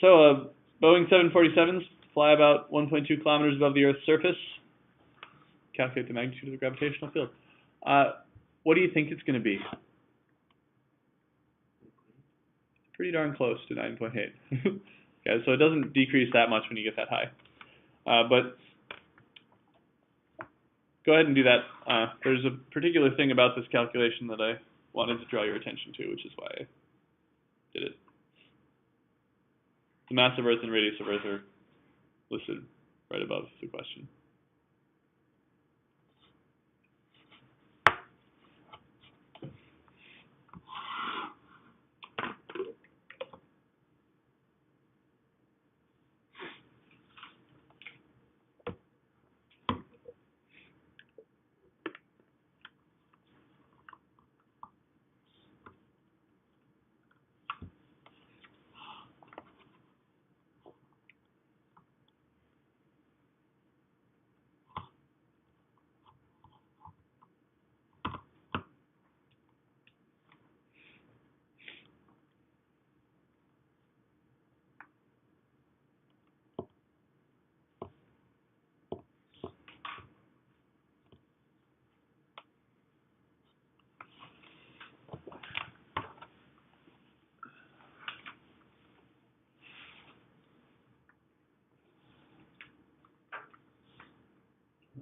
So Boeing 747s fly about 1.2 kilometers above the Earth's surface. Calculate the magnitude of the gravitational field. What do you think it's going to be? Pretty darn close to 9.8. Okay, so it doesn't decrease that much when you get that high. But go ahead and do that. There's a particular thing about this calculation that I wanted to draw your attention to, which is why I did it. The mass of Earth and radius of Earth are listed right above the question.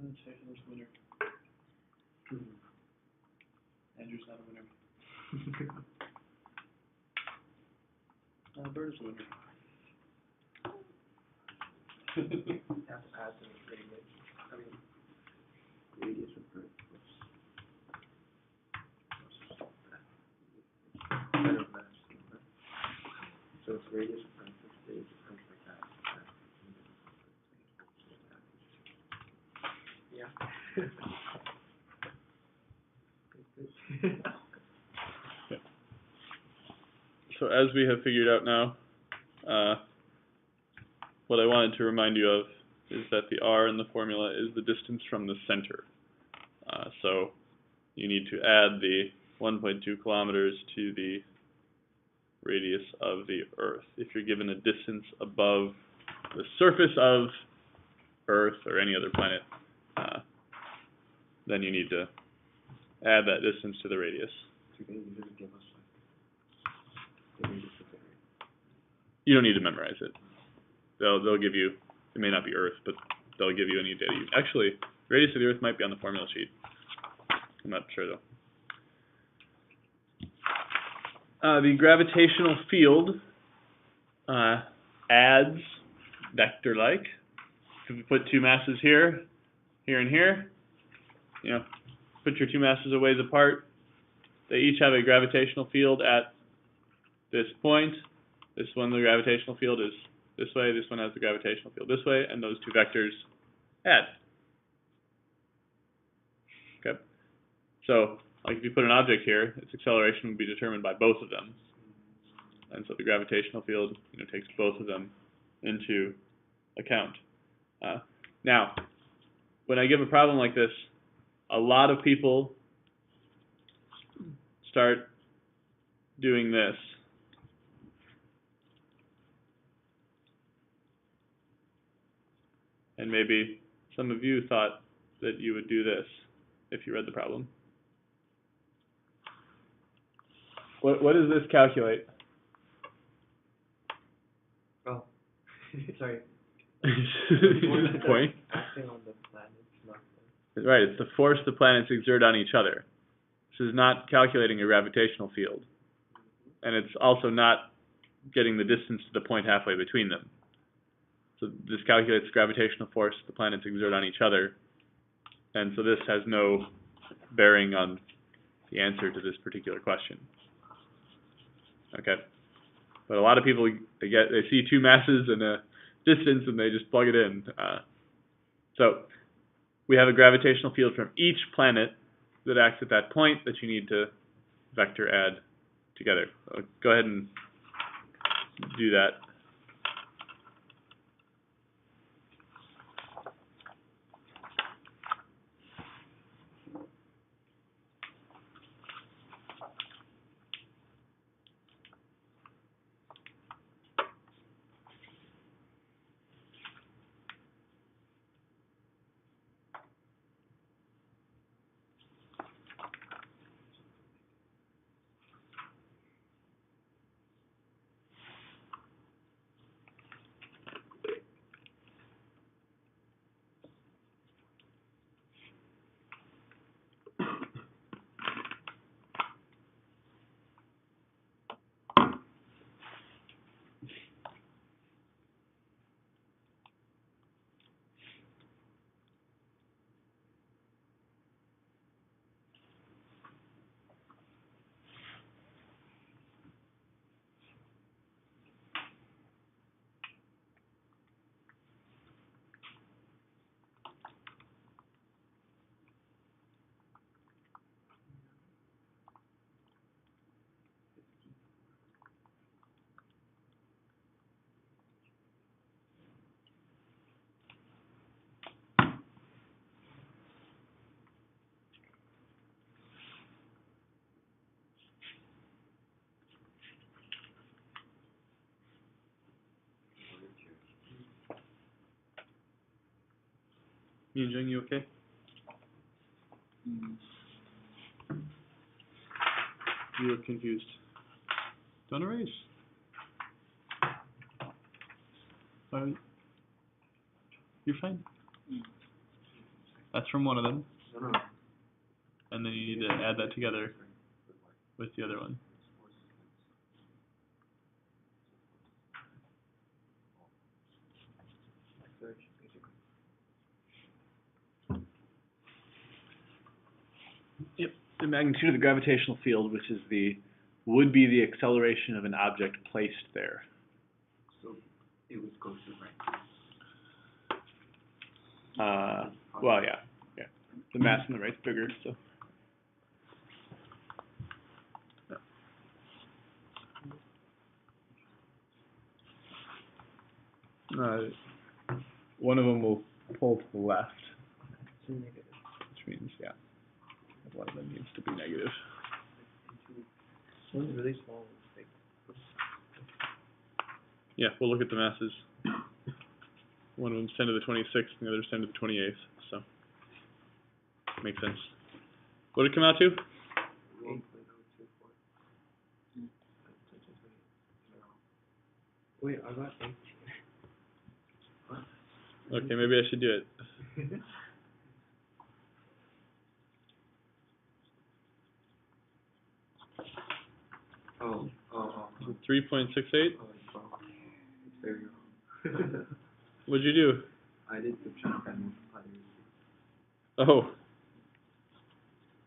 Let's say who's the winner. Andrew's not a winner. Bird is the winner. Have to add the radius. I mean, radius of Earth. So it's radius of Earth, it's radius of Earth like that. Yeah. Okay. So as we have figured out now, what I wanted to remind you of is that the r in the formula is the distance from the center. So you need to add the 1.2 kilometers to the radius of the Earth. If you're given a distance above the surface of Earth or any other planet, then you need to add that distance to the radius. You don't need to memorize it. They'll give you, it may not be Earth, but they'll give you any data. Actually, the radius of the Earth might be on the formula sheet. I'm not sure though. The gravitational field adds vector-like. If we put two masses here, here, and here, you know, put your two masses a ways apart. They each have a gravitational field at this point. This one, the gravitational field is this way. This one has the gravitational field this way, and those two vectors add. Okay. So, like if you put an object here, its acceleration would be determined by both of them. And so the gravitational field, you know, takes both of them into account. Now, when I give a problem like this, a lot of people start doing this. And maybe some of you thought that you would do this if you read the problem. What does this calculate? Oh, sorry. What's the point? Acting on the planets, not the... Right, it's the force the planets exert on each other. This is not calculating a gravitational field. And it's also not getting the distance to the point halfway between them. So this calculates gravitational force the planets exert on each other. And so this has no bearing on the answer to this particular question. Okay. But a lot of people, they see two masses and a distance and they just plug it in. So we have a gravitational field from each planet that acts at that point that you need to vector add together. Go ahead and do that. Yunjing, you okay? You look confused. Don't erase. You're fine. That's from one of them. No. And then you need to add that together with the other one. Yep, the magnitude of the gravitational field, which is would be the acceleration of an object placed there. So it would go to the right. Well, yeah. The mass on the right's bigger, so. One of them will pull to the left, which means, yeah, one of them needs to be negative. One's really small. Yeah, we'll look at the masses. One of them's 10 to the 26th, and the other's 10 to the 28th, so makes sense. What did it come out to? 8.024. Wait, I got 18. Okay, maybe I should do it. Oh. 3.68? Oh, it's wrong. It's very wrong. What'd you do? I did subtract and multiply. Oh.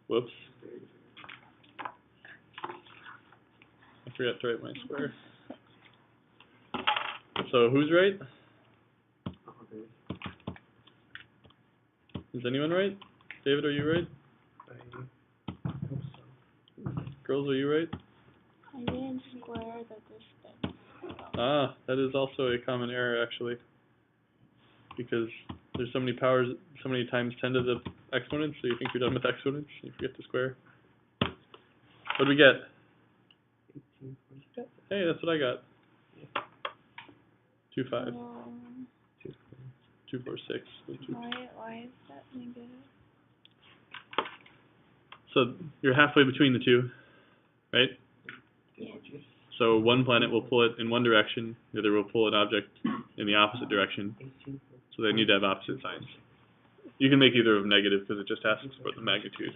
Whoops. I forgot to write my square. So who's right? Okay. Is anyone right? David, are you right? I hope so. Girls, are you right? I didn't square the distance. Ah, that is also a common error, actually. Because there's so many powers, so many times 10 to the exponent, so you think you're done with exponents, you forget to square. What do we get? 18.2. Hey, that's what I got. 2.5. 2.46. Why is that negative? So you're halfway between the two, right? Yeah. So one planet will pull it in one direction, the other will pull an object in the opposite direction. So they need to have opposite signs. You can make either of them negative because it just asks for the magnitude.